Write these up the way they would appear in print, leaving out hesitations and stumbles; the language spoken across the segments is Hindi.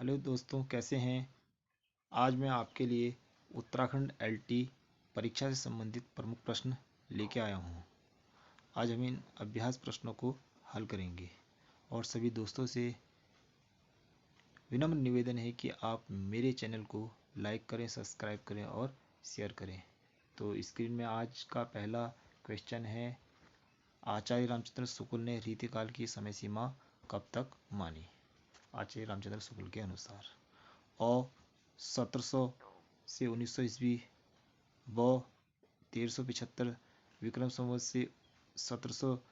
हेलो दोस्तों, कैसे हैं। आज मैं आपके लिए उत्तराखंड एलटी परीक्षा से संबंधित प्रमुख प्रश्न लेके आया हूं। आज हम इन अभ्यास प्रश्नों को हल करेंगे और सभी दोस्तों से विनम्र निवेदन है कि आप मेरे चैनल को लाइक करें, सब्सक्राइब करें और शेयर करें। तो स्क्रीन में आज का पहला क्वेश्चन है, आचार्य रामचंद्र शुक्ल ने रीतिकाल की समय सीमा कब तक मानी। आचार्य रामचंद्र शुक्ल के अनुसार अ 1700 से 1900 ईस्वी, ब 1375 विक्रम संवत से 1700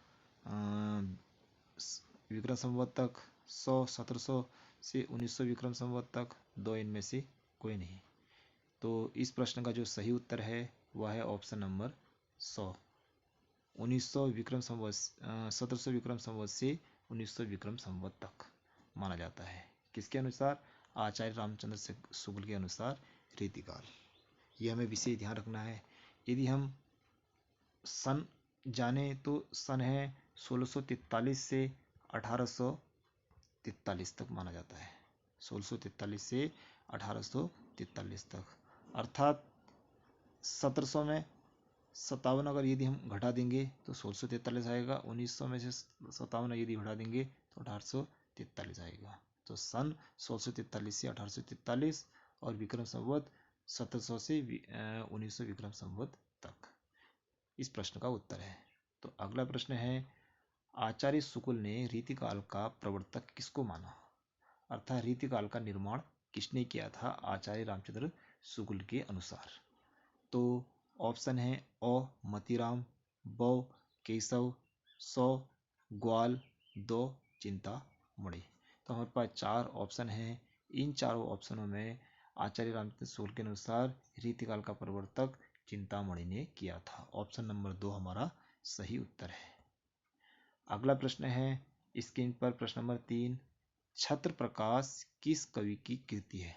विक्रम संवत तक, 1700 से 1900 विक्रम संवत तक, दो इनमें से कोई नहीं। तो इस प्रश्न का जो सही उत्तर है वह है ऑप्शन नंबर 100। 1900 विक्रम संवत 1700 विक्रम संवत से 1900 विक्रम संवत तक माना जाता है। किसके अनुसार? आचार्य रामचंद्र शुक्ल के अनुसार रीतिकाल। ये हमें विशेष ध्यान रखना है। यदि हम सन जाने तो सन है 1643 से 1843 तक माना जाता है। 1643 से 1843 तक, अर्थात 1700 में 57 अगर यदि हम घटा देंगे तो 1643 आएगा। 1900 में से 57 यदि घटा देंगे तो 1843 आएगा। तो सन 1643 से 1843 और विक्रम संवत 1700 से 1900 विक्रम संवत तक इस प्रश्न का उत्तर है। तो अगला प्रश्न है, आचार्य शुक्ल ने रीतिकाल का प्रवर्तक किसको माना, अर्थात रीतिकाल का निर्माण किसने किया था आचार्य रामचंद्र शुक्ल के अनुसार। तो ऑप्शन है अ मतीराम, ब केशव, स ग्वाल, दो चिंतामणि। तो हमारे पास चार ऑप्शन हैं। इन चारों ऑप्शनों में आचार्य रामचंद्र शुक्ल के अनुसार रीतिकाल का प्रवर्तक चिंतामणि ने किया था। ऑप्शन नंबर 2 हमारा सही उत्तर है। अगला प्रश्न है स्क्रीन पर, प्रश्न नंबर 3, छत्र प्रकाश किस कवि की कृति है।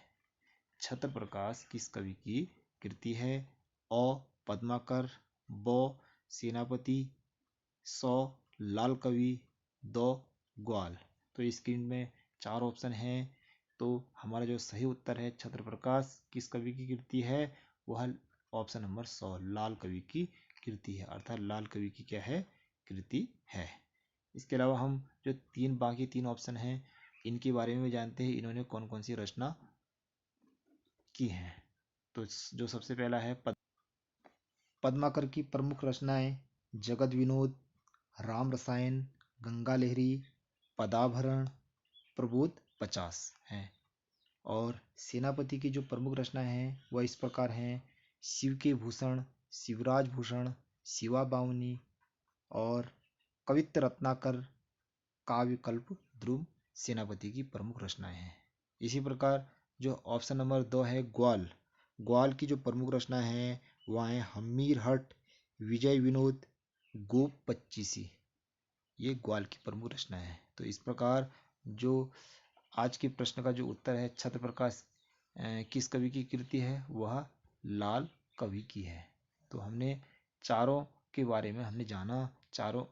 छत्र प्रकाश किस कवि की कृति है? अ पद्माकर, ब सेनापति, स लाल कवि, द ग्वाल। तो स्क्रीन में चार ऑप्शन हैं। तो हमारा जो सही उत्तर है छत्र प्रकाश किस कवि की कृति है वह ऑप्शन नंबर 100 लाल कवि की कृति है, अर्थात लाल कवि की क्या है? कृति है। इसके अलावा हम जो बाकी तीन ऑप्शन हैं इनके बारे में भी जानते हैं, इन्होंने कौन कौन सी रचना की है। तो जो सबसे पहला है पद्माकर की प्रमुख रचनाएं जगत विनोद, राम रसायन, गंगा लहरी, पदाभरण, प्रबोध 50 हैं। और सेनापति की जो प्रमुख रचनाएं हैं वह इस प्रकार हैं, शिव के भूषण, शिवराज भूषण, शिवा बावनी और कवित्त रत्नाकर, काव्यकल्प, ध्रुव सेनापति की प्रमुख रचनाएं हैं। इसी प्रकार जो ऑप्शन नंबर 2 है ग्वाल, ग्वाल की जो प्रमुख रचना है वह है हमीर हट, विजय विनोद, गोप पच्चीसी। ये ग्वाल की प्रमुख रचना है। तो इस प्रकार जो आज के प्रश्न का जो उत्तर है छत्र प्रकाश किस कवि की कृति है वह लाल कवि की है। तो हमने चारों के बारे में हमने जाना, चारों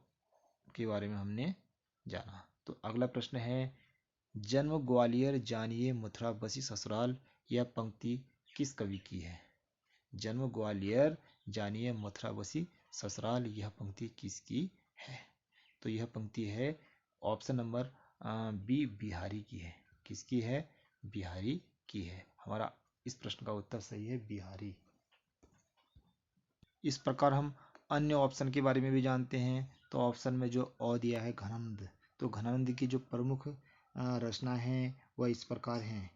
के बारे में हमने जाना। तो अगला प्रश्न है, जन्म ग्वालियर जानिए मथुरा बसी ससुराल, यह पंक्ति किस कवि की है। जन्म ग्वालियर जानिए मथुरा बसी ससुराल, यह पंक्ति किसकी है? तो यह पंक्ति है ऑप्शन नंबर बी बिहारी की है। किसकी है? बिहारी की है। हमारा इस प्रश्न का उत्तर सही है बिहारी। इस प्रकार हम अन्य ऑप्शन के बारे में भी जानते हैं। तो ऑप्शन में जो अ दिया है घनानंद, तो घनानंद की जो प्रमुख रचना है वह इस प्रकार हैं,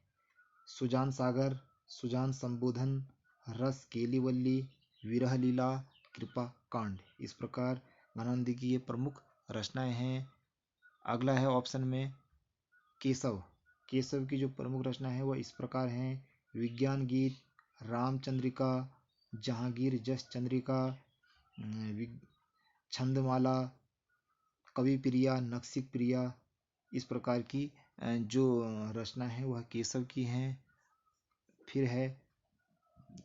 सुजान सागर, सुजान संबोधन, रस केलीवल्ली, विरह लीला, कृपा कांड। इस प्रकार घनानंद की ये प्रमुख रचनाएं हैं। अगला है ऑप्शन में केशव, केशव की जो प्रमुख रचना है वह इस प्रकार हैं, विज्ञान गीत, रामचंद्रिका, जहांगीर जस चंद्रिका, छंदमाला, कवि प्रिया, नक्सिक प्रिया। इस प्रकार की जो रचना है वह केशव की हैं। फिर है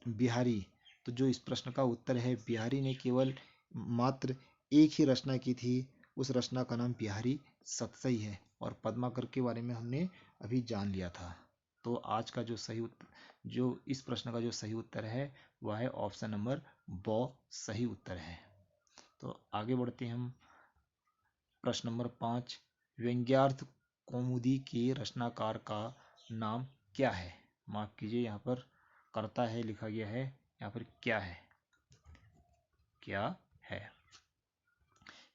बिहारी, तो जो इस प्रश्न का उत्तर है बिहारी ने केवल मात्र एक ही रचना की थी, उस रचना का नाम बिहारी सतसई है। और पद्माकर के बारे में हमने अभी जान लिया था। तो आज का जो इस प्रश्न का जो सही उत्तर है वह है ऑप्शन नंबर ब सही उत्तर है। तो आगे बढ़ते हैं हम। प्रश्न नंबर 5, व्यंग्यार्थ कौमुदी के रचनाकार का नाम क्या है? माफ कीजिए, यहाँ पर कर्ता है लिखा गया है, यहाँ पर क्या है? क्या है?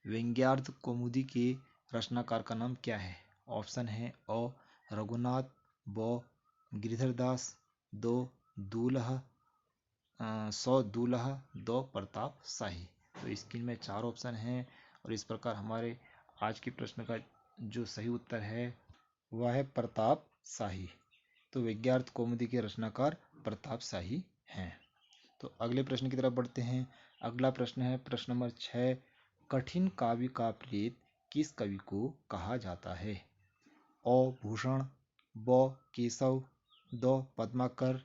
व्यंग्यार्थ कौमुदी के रचनाकार का नाम क्या है? ऑप्शन है अ रघुनाथ, ब गिरिधरदास, दो दूल्हा सौ दूल्हा, दो प्रताप शाही। तो स्क्रीन में 4 ऑप्शन हैं और इस प्रकार हमारे आज के प्रश्न का जो सही उत्तर है वह है प्रताप शाही। तो व्यंग्यार्थ कौमुदी के रचनाकार प्रताप शाही हैं। तो अगले प्रश्न की तरफ बढ़ते हैं। अगला प्रश्न है प्रश्न नंबर 6, कठिन काव्य का प्रेत किस कवि को कहा जाता है? अ भूषण, ब केशव, द पद्माकर,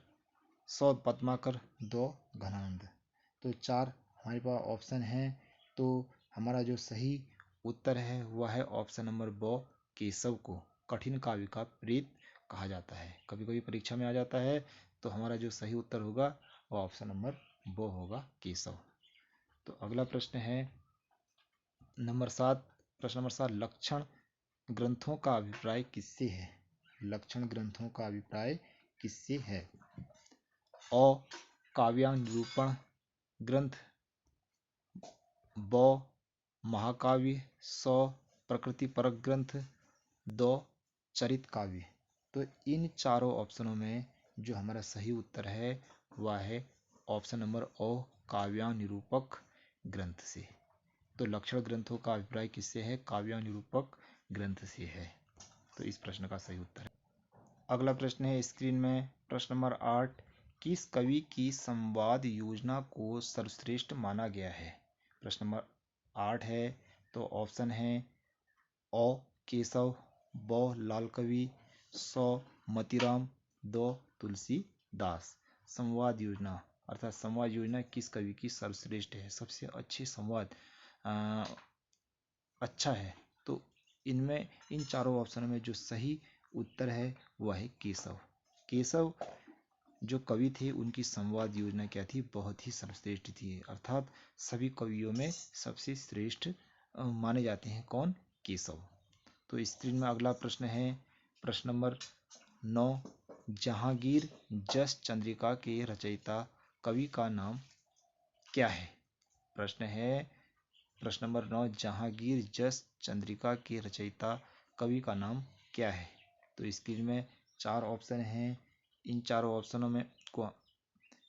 स पद्माकर, दो घनानंद। तो 4 हमारे पास ऑप्शन हैं। तो हमारा जो सही उत्तर है वह है ऑप्शन नंबर ब केशव को कठिन काव्य का प्रेत कहा जाता है। कभी कभी परीक्षा में आ जाता है, तो हमारा जो सही उत्तर होगा वह ऑप्शन नंबर ब होगा, केशव। तो अगला प्रश्न है नंबर 7, प्रश्न नंबर 7, लक्षण ग्रंथों का अभिप्राय किससे है? लक्षण ग्रंथों का अभिप्राय किससे है? अ काव्यांग निरूपण ग्रंथ, ब महाकाव्य, स प्रकृति परक ग्रंथ, दो चरित काव्य। तो इन चारों ऑप्शनों में जो हमारा सही उत्तर है वह है ऑप्शन नंबर ओ काव्यांग निरूपक ग्रंथ से। तो लक्षण ग्रंथों का अभिप्राय किससे है? काव्यांग निरूपक ग्रंथ से है। तो इस प्रश्न का सही उत्तर है। अगला प्रश्न है स्क्रीन में प्रश्न नंबर 8, किस कवि की संवाद योजना को सर्वश्रेष्ठ माना गया है? प्रश्न नंबर 8 है। तो ऑप्शन है अ केशव, ब लाल कवि, स मतीराम, दो तुलसीदास। संवाद योजना अर्थात संवाद योजना किस कवि की सर्वश्रेष्ठ है, सबसे अच्छी संवाद अच्छा है? तो इनमें इन चारों ऑप्शनों में जो सही उत्तर है वह है केशव। केशव जो कवि थे उनकी संवाद योजना क्या थी? बहुत ही सर्वश्रेष्ठ थी। अर्थात सभी कवियों में सबसे श्रेष्ठ माने जाते हैं कौन? केशव। तो स्क्रीन में अगला प्रश्न है प्रश्न नंबर 9, जहांगीर जस चंद्रिका के रचयिता कवि का नाम क्या है? प्रश्न है प्रश्न नंबर 9, जहांगीर जस चंद्रिका के रचयिता कवि का नाम क्या है? तो स्क्रीन में 4 ऑप्शन हैं। इन चारों ऑप्शनों में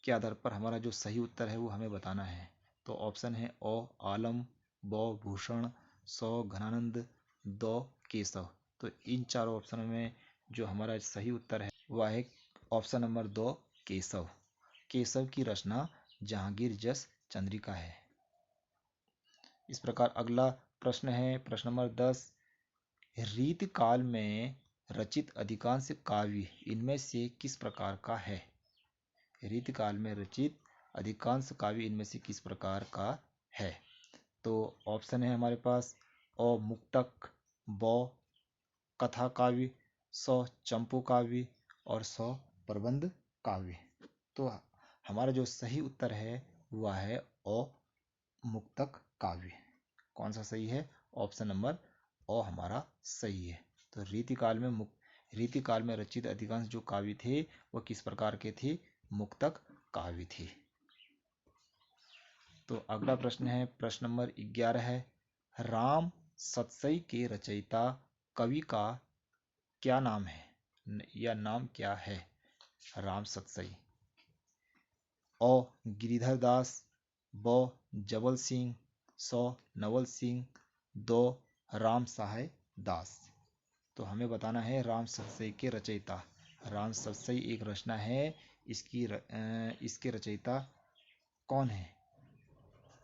के आधार पर हमारा जो सही उत्तर है वो हमें बताना है। तो ऑप्शन है अ आलम, ब भूषण, स घनानंद, द केशव। तो इन चारों ऑप्शनों में जो हमारा सही उत्तर है वह है ऑप्शन नंबर 2 केशव। केशव की रचना जहांगीर जस चंद्रिका है। इस प्रकार अगला प्रश्न है प्रश्न नंबर 10, रीतिकाल में रचित अधिकांश काव्य इनमें से किस प्रकार का है? रीतिकाल में रचित अधिकांश काव्य इनमें से किस प्रकार का है? तो ऑप्शन है हमारे पास अ मुक्तक, ब कथा काव्य, स चंपू काव्य और स प्रबंध काव्य। तो हमारा जो सही उत्तर है वह है अ मुक्तक काव्य। कौन सा सही है? ऑप्शन नंबर अ हमारा सही है। तो रीतिकाल में रचित अधिकांश जो काव्य थे वह किस प्रकार के थे? मुक्तक काव्य थे। तो अगला प्रश्न है प्रश्न नंबर 11 है, राम सतसई के रचयिता कवि का क्या नाम है? या नाम क्या है? राम सतसई। अ गिरिधर दास, ब जबल सिंह, स नवल सिंह, दो राम सहाय दास। तो हमें बताना है राम सतसई के रचयिता। राम सतसई एक रचना है, इसके रचयिता कौन है?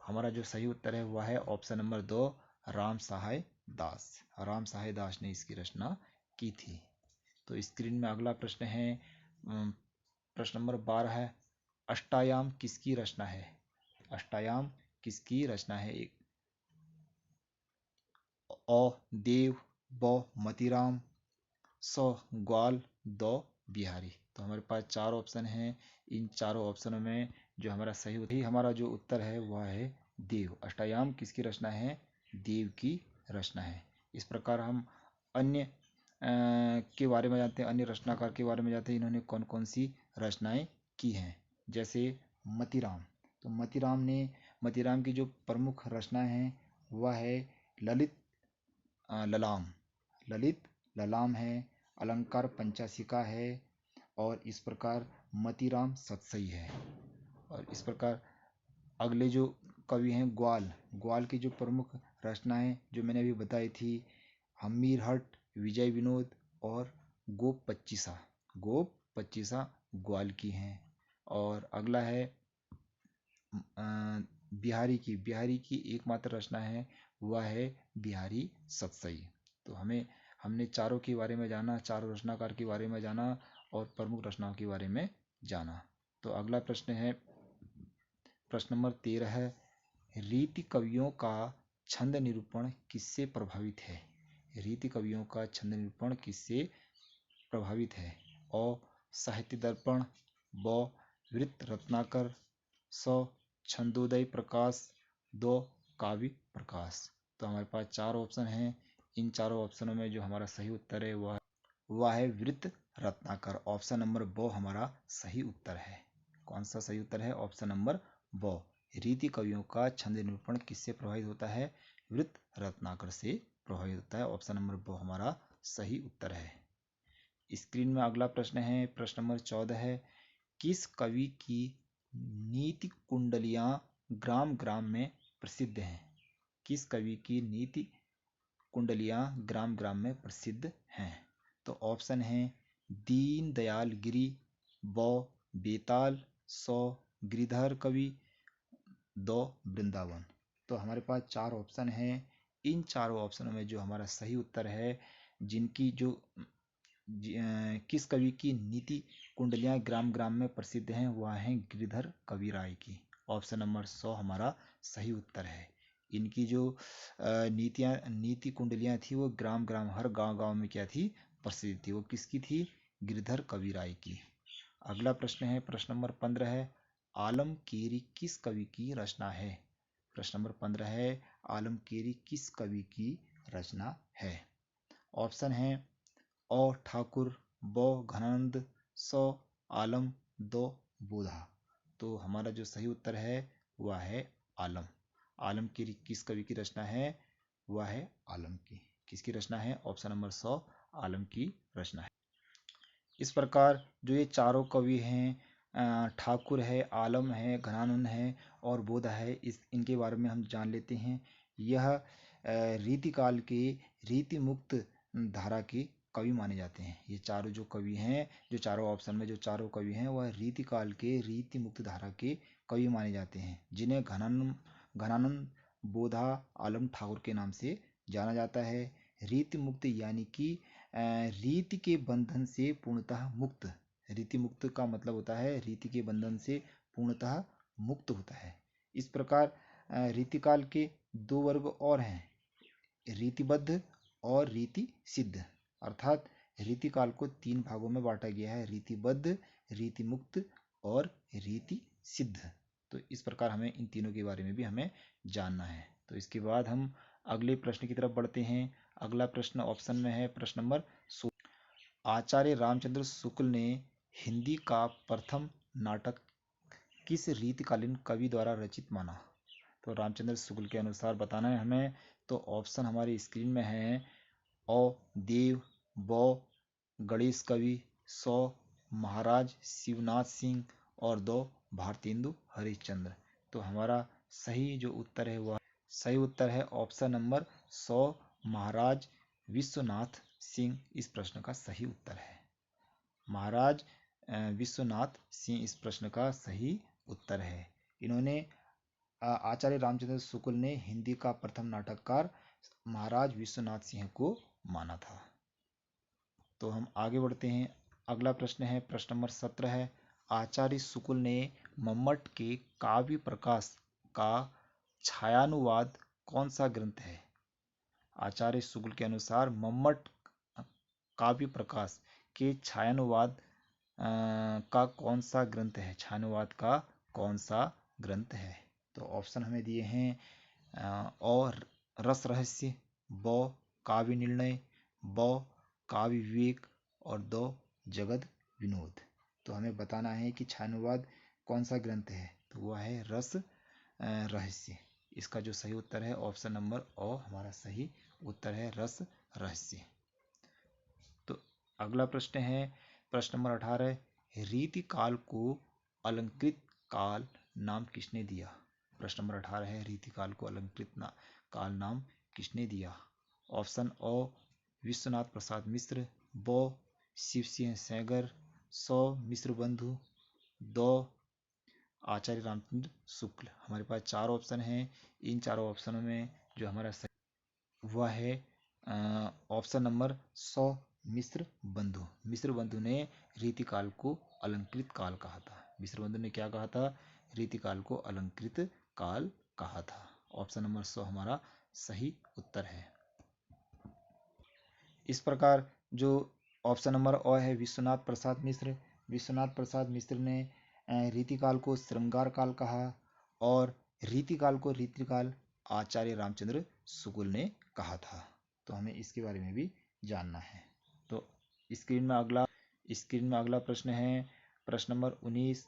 हमारा जो सही उत्तर है वह है ऑप्शन नंबर 2 राम सहाय दास। राम सहाय दास ने इसकी रचना की थी। तो स्क्रीन में अगला प्रश्न है प्रश्न नंबर 12 है, अष्टायाम किसकी रचना है? अष्टायाम किसकी रचना है? अ देव, ब मतीराम, स ग्वाल, द बिहारी। तो हमारे पास 4 ऑप्शन हैं। इन चारों ऑप्शनों में जो हमारा सही हमारा जो उत्तर है वह है देव। अष्टयाम किसकी रचना है? देव की रचना है। इस प्रकार हम अन्य के बारे में जानते हैं, अन्य रचनाकार के बारे में जानते हैं, इन्होंने कौन कौन सी रचनाएं की हैं। जैसे मतीराम। तो मतीराम की जो प्रमुख रचनाएं हैं वह है ललाम ललित ललाम है, अलंकार पंचाशिका है, और इस प्रकार मतीराम सतसई है। और इस प्रकार अगले जो कवि हैं ग्वाल की जो प्रमुख रचनाएं जो मैंने अभी बताई थी, हमीर हट, विजय विनोद और गोप पच्चीसा ग्वाल की हैं। और अगला है बिहारी की एकमात्र रचना है वह है बिहारी सतसई। तो हमने चारों के बारे में जाना, चारों रचनाकार के बारे में जाना और प्रमुख रचनाओं के बारे में जाना। तो अगला प्रश्न है प्रश्न नंबर 13 है, रीति कवियों का छंद निरूपण किससे प्रभावित है? रीति कवियों का छंद निरूपण किससे प्रभावित है? अ साहित्य दर्पण, ब वृत्त रत्नाकर, स छंदोदय प्रकाश, दो काव्य प्रकाश। तो हमारे पास 4 ऑप्शन हैं। इन चारों ऑप्शनों में जो हमारा सही उत्तर है वह है वृत्त रत्नाकर। ऑप्शन नंबर ब हमारा सही उत्तर है। कौन सा सही उत्तर है? ऑप्शन नंबर ब। रीति कवियों का छंद निरूपण किससे प्रभावित होता है? वृत्त रत्नाकर से प्रभावित होता है। ऑप्शन नंबर ब हमारा सही उत्तर है। स्क्रीन में अगला प्रश्न है प्रश्न नंबर 14 है, किस कवि की नीति कुंडलियां ग्राम ग्राम में प्रसिद्ध हैं? किस कवि की नीति कुंडलियां ग्राम ग्राम में प्रसिद्ध हैं? तो ऑप्शन है दीन दयाल गिरी, ब बेताल, सौ गिरिधर कवि, दो वृंदावन। तो हमारे पास 4 ऑप्शन हैं। इन चारों ऑप्शनों में जो हमारा सही उत्तर है, जिनकी जो किस कवि की नीति कुंडलियां ग्राम ग्राम में प्रसिद्ध हैं, वह हैं गिरिधर कविराय की। ऑप्शन नंबर 100 हमारा सही उत्तर है। इनकी जो नीति कुंडलियां थी वो ग्राम ग्राम हर गांव गांव में क्या थी? प्रसिद्ध थी। वो किसकी थी? गिरिधर कविराय की। अगला प्रश्न है प्रश्न नंबर 15 है, आलमकीरी किस कवि की रचना है? प्रश्न नंबर 15 है, आलमकीरी किस कवि की रचना है? ऑप्शन है अ ठाकुर, ब घनानंद, स आलम, दो बोधा। तो हमारा जो सही उत्तर है वह है आलम। आलम की किस कवि की रचना है? वह है आलम की। किसकी रचना है? ऑप्शन नंबर 100 आलम की रचना है। इस प्रकार जो ये चारों कवि हैं, ठाकुर है, आलम है, घनानंद है और बोधा है, इनके बारे में हम जान लेते हैं। यह रीतिकाल के रीति मुक्त धारा के कवि माने जाते हैं। ये चारों जो कवि हैं, जो चारों ऑप्शन में जो चारों कवि हैं, वह रीतिकाल के रीति मुक्त धारा के कवि माने जाते हैं, जिन्हें घनानंद, बोधा, आलम, ठाकुर के नाम से जाना जाता है। रीति मुक्त यानी कि रीति के बंधन से पूर्णतः मुक्त। रीति मुक्त का मतलब होता है रीति के बंधन से पूर्णतः मुक्त होता है। इस प्रकार रीतिकाल के 2 वर्ग और हैं, रीतिबद्ध और रीति सिद्ध। अर्थात रीतिकाल को 3 भागों में बांटा गया है, रीतिबद्ध, रीति मुक्त और रीति सिद्ध। तो इस प्रकार हमें इन तीनों के बारे में भी हमें जानना है। तो इसके बाद हम अगले प्रश्न की तरफ बढ़ते हैं। अगला प्रश्न ऑप्शन में है प्रश्न नंबर 16। आचार्य रामचंद्र शुक्ल ने हिंदी का प्रथम नाटक किस रीतिकालीन कवि द्वारा रचित माना? तो रामचंद्र शुक्ल के अनुसार बताना है हमें। तो ऑप्शन हमारी स्क्रीन में है अ देव, ब गणेश कवि, सौ महाराज शिवनाथ सिंह और दो भारतेंदु हरिश्चंद्र। तो हमारा सही जो उत्तर है वह सही उत्तर है ऑप्शन नंबर 100 महाराज विश्वनाथ सिंह। इस प्रश्न का सही उत्तर है महाराज विश्वनाथ सिंह। इस प्रश्न का सही उत्तर है। इन्होंने आचार्य रामचंद्र शुक्ल ने हिंदी का प्रथम नाटककार महाराज विश्वनाथ सिंह को माना था। तो हम आगे बढ़ते हैं। अगला प्रश्न है प्रश्न नंबर 17 है, आचार्य शुक्ल ने मम्मट के काव्य प्रकाश का छायानुवाद कौन सा ग्रंथ है? आचार्य शुक्ल के अनुसार मम्मट काव्य प्रकाश के छायानुवाद का कौन सा ग्रंथ है, छायानुवाद का कौन सा ग्रंथ है? तो ऑप्शन हमें दिए हैं और रस रहस्य, ब काव्य निर्णय, ब काव्य विवेक और दो जगत विनोद। तो हमें बताना है कि छायानुवाद कौन सा ग्रंथ है, तो वह है रस रहस्य। इसका जो सही उत्तर है ऑप्शन नंबर ओ हमारा सही उत्तर है, रस रहस्य। तो अगला प्रश्न है प्रश्न नंबर 18, रीति काल को अलंकृत काल नाम किसने दिया? प्रश्न नंबर 18 है, रीति काल को अलंकृत काल नाम किसने दिया? ऑप्शन ओ विश्वनाथ प्रसाद मिश्र, ब शिव सिंह सैगर, सौ मिश्र बंधु, दो आचार्य रामचंद्र शुक्ल। हमारे पास चार ऑप्शन हैं। इन चारों ऑप्शनों में जो हमारा सही वह है ऑप्शन नंबर 100 मिश्र बंधु। मिश्र बंधु ने रीतिकाल को अलंकृत काल कहा था। मिश्र बंधु ने क्या कहा था? रीतिकाल को अलंकृत काल कहा था। ऑप्शन नंबर 100 हमारा सही उत्तर है। इस प्रकार जो ऑप्शन नंबर ओ है विश्वनाथ प्रसाद मिश्र, विश्वनाथ प्रसाद मिश्र ने रीतिकाल को श्रृंगार काल कहा और रीतिकाल को रीतिकाल आचार्य रामचंद्र शुक्ल ने कहा था। तो हमें इसके बारे में भी जानना है। तो स्क्रीन में अगला प्रश्न है प्रश्न नंबर 19,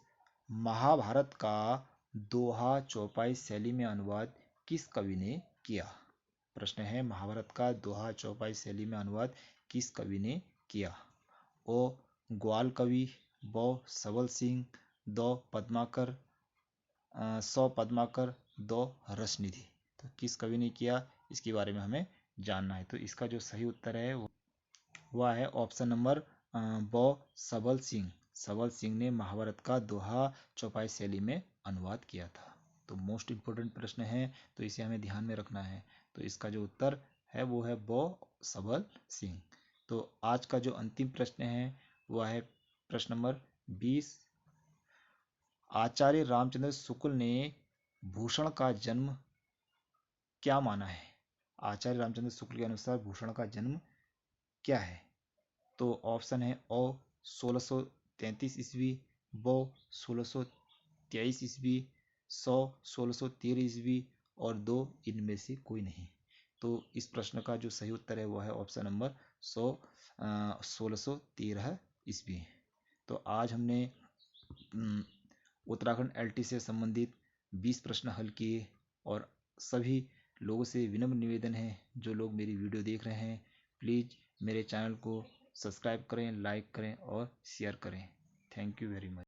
महाभारत का दोहा चौपाई शैली में अनुवाद किस कवि ने किया? प्रश्न है महाभारत का दोहा चौपाई शैली में अनुवाद किस कवि ने किया? ओ ग्वाल कवि, ब सबल सिंह, दो पद्माकर, सौ पद्माकर, दो रसनिधि। तो किस कवि ने किया इसके बारे में हमें जानना है। तो इसका जो सही उत्तर है वह है ऑप्शन नंबर ब सबल सिंह। सबल सिंह ने महाभारत का दोहा चौपाई शैली में अनुवाद किया था। तो मोस्ट इम्पोर्टेंट प्रश्न है, तो इसे हमें ध्यान में रखना है। तो इसका जो उत्तर है वो है ब सबल सिंह। तो आज का जो अंतिम प्रश्न है वह है प्रश्न नंबर 20, आचार्य रामचंद्र शुक्ल ने भूषण का जन्म क्या माना है? आचार्य रामचंद्र शुक्ल के अनुसार भूषण का जन्म क्या है? तो ऑप्शन है ओ 1633 ईस्वी, ब 1623 ईस्वी, 1613 ईस्वी और दो इनमें से कोई नहीं। तो इस प्रश्न का जो सही उत्तर है वह है ऑप्शन नंबर 1613 ईस्वी। तो आज हमने उत्तराखंड एलटी से संबंधित 20 प्रश्न हल किए और सभी लोगों से विनम्र निवेदन है जो लोग मेरी वीडियो देख रहे हैं प्लीज़ मेरे चैनल को सब्सक्राइब करें, लाइक करें और शेयर करें। Thank you very much.